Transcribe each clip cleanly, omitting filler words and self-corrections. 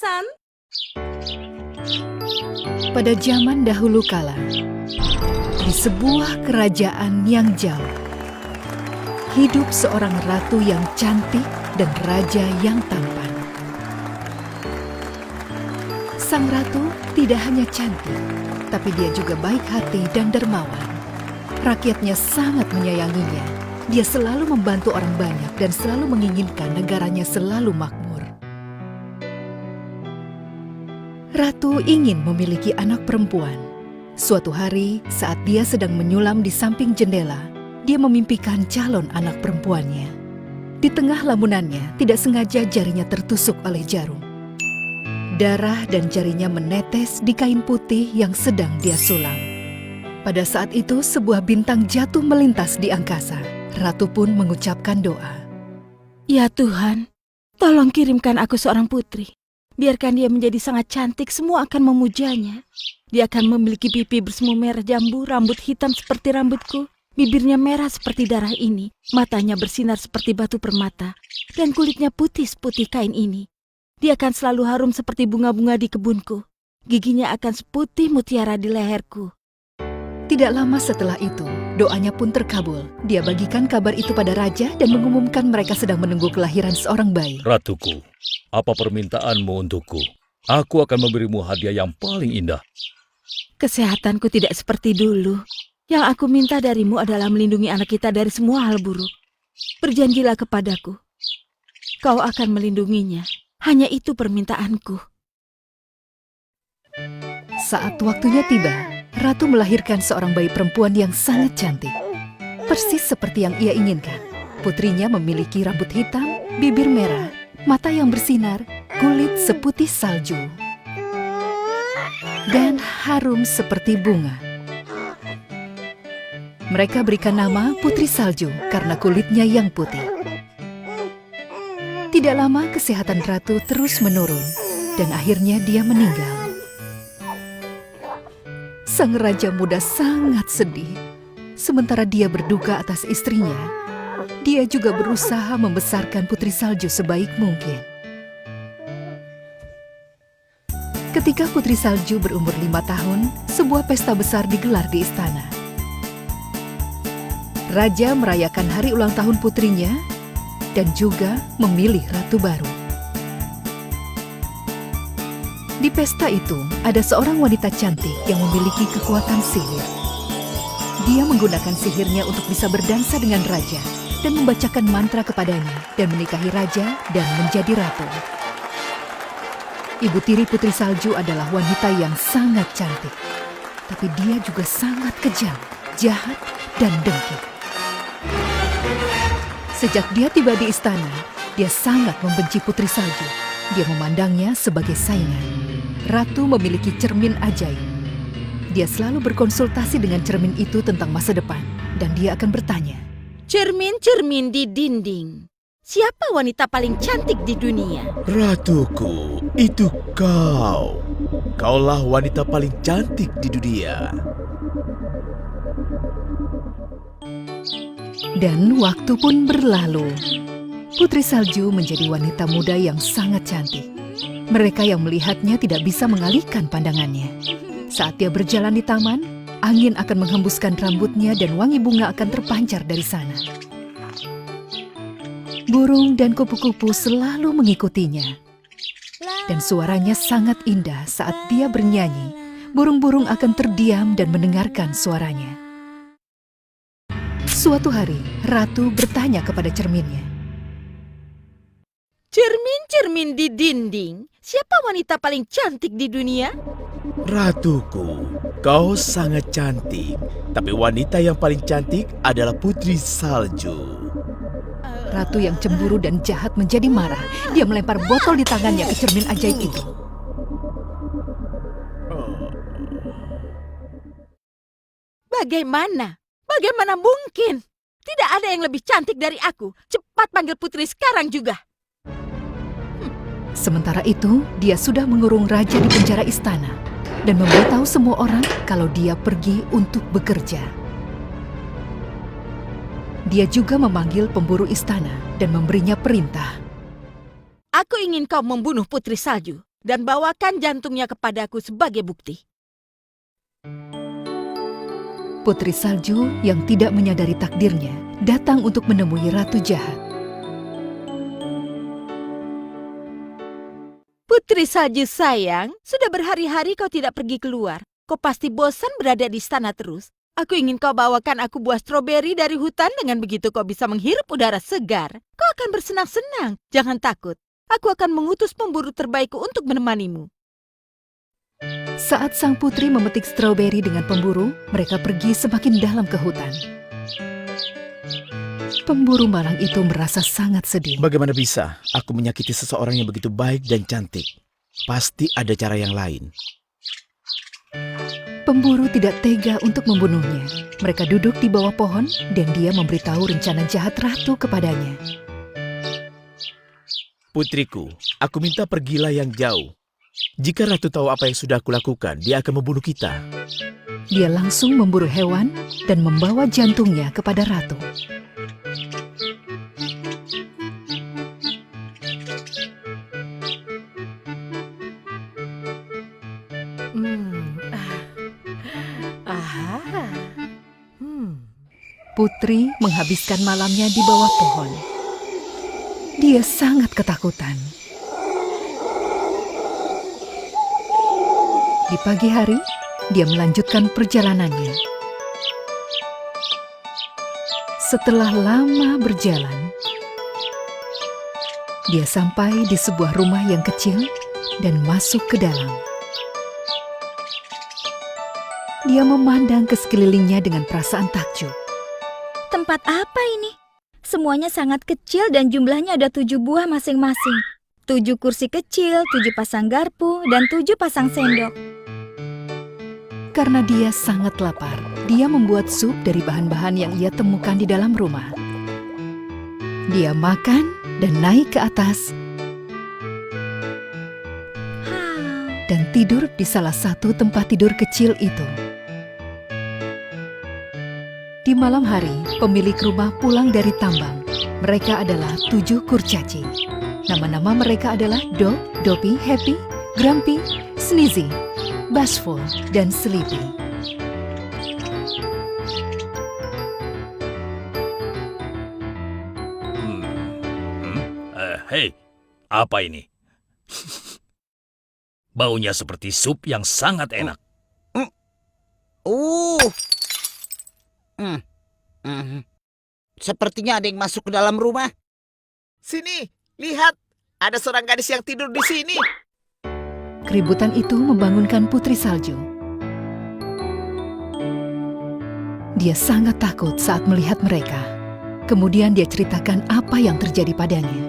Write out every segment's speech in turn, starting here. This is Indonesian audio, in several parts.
Hasan. Pada zaman dahulu kala, di sebuah kerajaan yang jauh, hidup seorang ratu yang cantik dan raja yang tampan. Sang ratu tidak hanya cantik, tapi dia juga baik hati dan dermawan. Rakyatnya sangat menyayanginya. Dia selalu membantu orang banyak dan selalu menginginkan negaranya selalu makmur. Ratu ingin memiliki anak perempuan. Suatu hari, saat dia sedang menyulam di samping jendela, dia memimpikan calon anak perempuannya. Di tengah lamunannya, tidak sengaja jarinya tertusuk oleh jarum. Darah dan jarinya menetes di kain putih yang sedang dia sulam. Pada saat itu, sebuah bintang jatuh melintas di angkasa. Ratu pun mengucapkan doa. Ya Tuhan, tolong kirimkan aku seorang putri. Biarkan dia menjadi sangat cantik, semua akan memujanya. Dia akan memiliki pipi bersemu merah jambu, rambut hitam seperti rambutku, bibirnya merah seperti darah ini, matanya bersinar seperti batu permata, dan kulitnya putih seputih kain ini. Dia akan selalu harum seperti bunga-bunga di kebunku. Giginya akan seputih mutiara di leherku. Tidak lama setelah itu, doanya pun terkabul. Dia bagikan kabar itu pada raja dan mengumumkan mereka sedang menunggu kelahiran seorang bayi. Ratuku, apa permintaanmu untukku? Aku akan memberimu hadiah yang paling indah. Kesehatanku tidak seperti dulu. Yang aku minta darimu adalah melindungi anak kita dari semua hal buruk. Berjanjilah kepadaku. Kau akan melindunginya. Hanya itu permintaanku. Saat waktunya tiba, Ratu melahirkan seorang bayi perempuan yang sangat cantik. Persis seperti yang ia inginkan. Putrinya memiliki rambut hitam, bibir merah, mata yang bersinar, kulit seputih salju, dan harum seperti bunga. Mereka berikan nama Putri Salju karena kulitnya yang putih. Tidak lama kesehatan Ratu terus menurun dan akhirnya dia meninggal. Sang raja muda sangat sedih. Sementara dia berduka atas istrinya, dia juga berusaha membesarkan Putri Salju sebaik mungkin. Ketika Putri Salju berumur 5 tahun, sebuah pesta besar digelar di istana. Raja merayakan hari ulang tahun putrinya dan juga memilih ratu baru. Di pesta itu, ada seorang wanita cantik yang memiliki kekuatan sihir. Dia menggunakan sihirnya untuk bisa berdansa dengan raja dan membacakan mantra kepadanya dan menikahi raja dan menjadi ratu. Ibu tiri Putri Salju adalah wanita yang sangat cantik. Tapi dia juga sangat kejam, jahat, dan dengki. Sejak dia tiba di istana, dia sangat membenci Putri Salju. Dia memandangnya sebagai saingan. Ratu memiliki cermin ajaib. Dia selalu berkonsultasi dengan cermin itu tentang masa depan, dan dia akan bertanya, Cermin-cermin di dinding. Siapa wanita paling cantik di dunia? Ratuku, itu kau. Kaulah wanita paling cantik di dunia. Dan waktu pun berlalu. Putri Salju menjadi wanita muda yang sangat cantik. Mereka yang melihatnya tidak bisa mengalihkan pandangannya. Saat dia berjalan di taman, angin akan menghembuskan rambutnya dan wangi bunga akan terpancar dari sana. Burung dan kupu-kupu selalu mengikutinya. Dan suaranya sangat indah saat dia bernyanyi. Burung-burung akan terdiam dan mendengarkan suaranya. Suatu hari, Ratu bertanya kepada cerminnya, Cermin-cermin di dinding. Siapa wanita paling cantik di dunia? Ratuku, kau sangat cantik. Tapi wanita yang paling cantik adalah Putri Salju. Ratu yang cemburu dan jahat menjadi marah. Dia melempar botol di tangannya ke cermin ajaib itu. Bagaimana? Bagaimana mungkin? Tidak ada yang lebih cantik dari aku. Cepat panggil putri sekarang juga. Sementara itu, dia sudah mengurung raja di penjara istana dan memberitahu semua orang kalau dia pergi untuk bekerja. Dia juga memanggil pemburu istana dan memberinya perintah. Aku ingin kau membunuh Putri Salju. dan bawakan jantungnya kepadaku sebagai bukti. Putri Salju yang tidak menyadari takdirnya datang untuk menemui Ratu Jahat. Putri Salju sayang, sudah berhari-hari kau tidak pergi keluar. Kau pasti bosan berada di istana terus. Aku ingin kau bawakan aku buah stroberi dari hutan, dengan begitu kau bisa menghirup udara segar. Kau akan bersenang-senang. Jangan takut, aku akan mengutus pemburu terbaikku untuk menemanimu. Saat sang putri memetik stroberi dengan pemburu, mereka pergi semakin dalam ke hutan. Pemburu malang itu merasa sangat sedih. Bagaimana bisa aku menyakiti seseorang yang begitu baik dan cantik? Pasti ada cara yang lain. Pemburu tidak tega untuk membunuhnya. Mereka duduk di bawah pohon dan dia memberitahu rencana jahat ratu kepadanya. Putriku, aku minta pergilah yang jauh. Jika ratu tahu apa yang sudah aku lakukan, dia akan membunuh kita. Dia langsung memburu hewan dan membawa jantungnya kepada ratu. Putri menghabiskan malamnya di bawah pohon. Dia sangat ketakutan. Di pagi hari, dia melanjutkan perjalanannya. Setelah lama berjalan, dia sampai di sebuah rumah yang kecil dan masuk ke dalam. Dia memandang ke sekelilingnya dengan perasaan takjub. Tempat apa ini? Semuanya sangat kecil dan jumlahnya ada 7 buah masing-masing. 7 kursi kecil, 7 pasang garpu, dan 7 pasang sendok. Karena dia sangat lapar, dia membuat sup dari bahan-bahan yang ia temukan di dalam rumah. Dia makan dan naik ke atas dan tidur di salah satu tempat tidur kecil itu. Di malam hari, pemilik rumah pulang dari tambang. Mereka adalah 7 kurcaci. Nama-nama mereka adalah Dog, Dopey, Happy, Grumpy, Sneezy, Bashful, dan Sleepy. Hei, apa ini? Baunya seperti sup yang sangat enak. Sepertinya ada yang masuk ke dalam rumah. Sini, lihat. Ada seorang gadis yang tidur di sini. Keributan itu membangunkan Putri Salju. Dia sangat takut saat melihat mereka. Kemudian dia ceritakan apa yang terjadi padanya.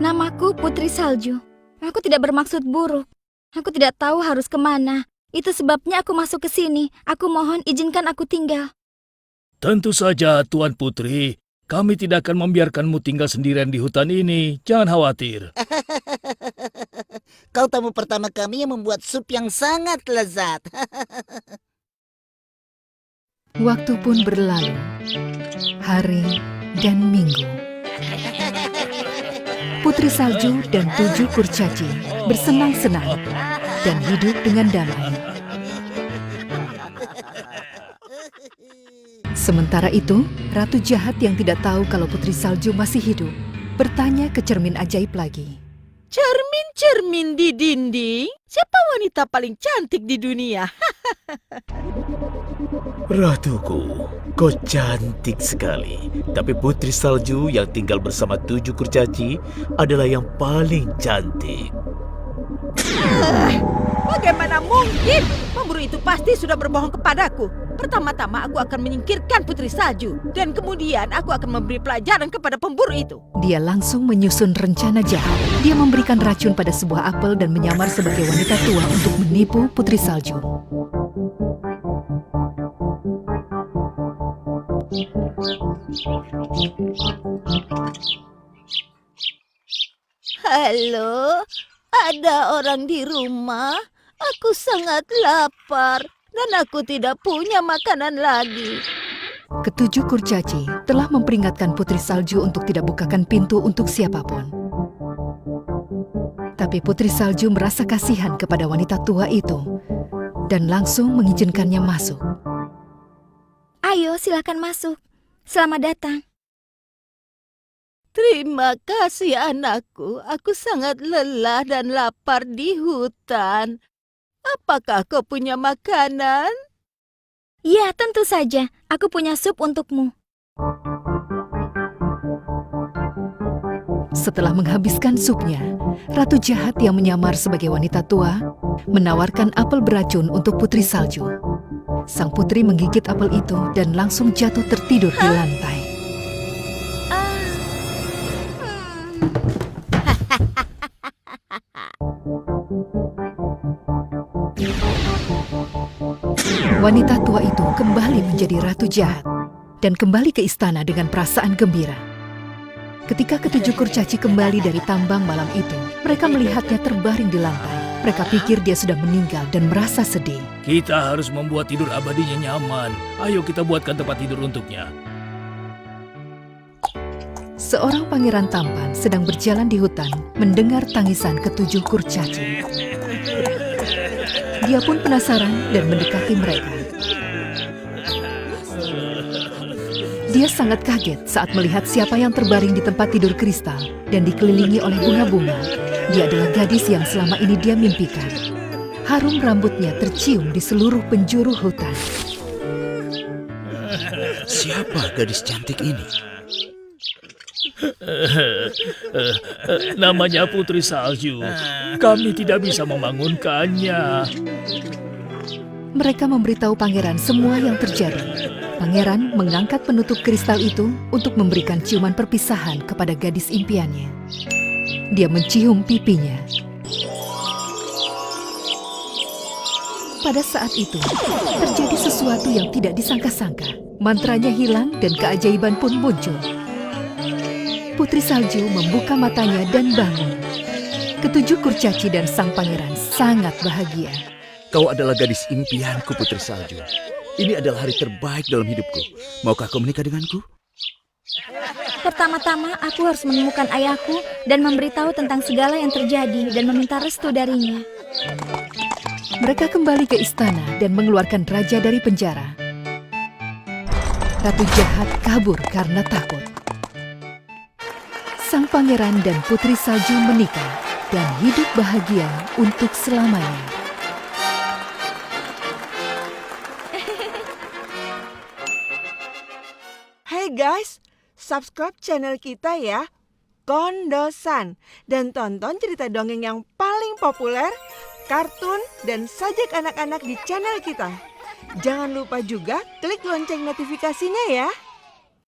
Namaku Putri Salju. Aku tidak bermaksud buruk. Aku tidak tahu harus kemana. Itu sebabnya aku masuk ke sini. Aku mohon izinkan aku tinggal. Tentu saja, Tuan Putri. Kami tidak akan membiarkanmu tinggal sendirian di hutan ini. Jangan khawatir. Kau tamu pertama kami yang membuat sup yang sangat lezat. Waktu pun berlalu, hari dan minggu. Putri Salju dan 7 kurcaci bersenang-senang dan hidup dengan damai. Sementara itu, Ratu Jahat yang tidak tahu kalau Putri Salju masih hidup, bertanya ke cermin ajaib lagi. Cermin-cermin di dinding, siapa wanita paling cantik di dunia? Ratuku, kau cantik sekali. Tapi Putri Salju yang tinggal bersama 7 kurcaci adalah yang paling cantik. Bagaimana mungkin? Pemburu itu pasti sudah berbohong kepadaku. Pertama-tama aku akan menyingkirkan Putri Salju. Dan kemudian aku akan memberi pelajaran kepada pemburu itu. Dia langsung menyusun rencana jahat. Dia memberikan racun pada sebuah apel dan menyamar sebagai wanita tua untuk menipu Putri Salju. Halo, ada orang di rumah? Aku sangat lapar dan aku tidak punya makanan lagi. Ketujuh kurcaci telah memperingatkan Putri Salju untuk tidak bukakan pintu untuk siapapun. Tapi Putri Salju merasa kasihan kepada wanita tua itu dan langsung mengizinkannya masuk. Ayo, silakan masuk. Selamat datang. Terima kasih anakku, aku sangat lelah dan lapar di hutan. Apakah kau punya makanan? Ya, tentu saja. Aku punya sup untukmu. Setelah menghabiskan supnya, Ratu Jahat yang menyamar sebagai wanita tua menawarkan apel beracun untuk Putri Salju. Sang putri menggigit apel itu dan langsung jatuh tertidur di lantai. Wanita tua itu kembali menjadi Ratu Jahat dan kembali ke istana dengan perasaan gembira. Ketika ketujuh kurcaci kembali dari tambang malam itu, mereka melihatnya terbaring di lantai. Mereka pikir dia sudah meninggal dan merasa sedih. Kita harus membuat tidur abadinya nyaman. Ayo kita buatkan tempat tidur untuknya. Seorang pangeran tampan sedang berjalan di hutan mendengar tangisan ketujuh kurcaci. Dia pun penasaran dan mendekati mereka. Dia sangat kaget saat melihat siapa yang terbaring di tempat tidur kristal dan dikelilingi oleh bunga-bunga. Dia adalah gadis yang selama ini dia mimpikan. Harum rambutnya tercium di seluruh penjuru hutan. Siapa gadis cantik ini? Namanya Putri Salju. Kami tidak bisa membangunkannya. Mereka memberitahu pangeran semua yang terjadi. Pangeran mengangkat penutup kristal itu untuk memberikan ciuman perpisahan kepada gadis impiannya. Dia mencium pipinya. Pada saat itu, terjadi sesuatu yang tidak disangka-sangka. Mantranya hilang dan keajaiban pun muncul. Putri Salju membuka matanya dan bangun. Ketujuh kurcaci dan sang pangeran sangat bahagia. Kau adalah gadis impianku, Putri Salju. Ini adalah hari terbaik dalam hidupku. Maukah kau menikah denganku? Pertama-tama aku harus menemukan ayahku dan memberitahu tentang segala yang terjadi dan meminta restu darinya. Mereka kembali ke istana dan mengeluarkan raja dari penjara. Ratu Jahat kabur karena takut. Sang pangeran dan Putri Salju menikah dan hidup bahagia untuk selamanya. Hey guys, subscribe channel kita ya, Kondosan, dan tonton cerita dongeng yang paling populer, kartun, dan sajak anak-anak di channel kita. Jangan lupa juga klik lonceng notifikasinya ya.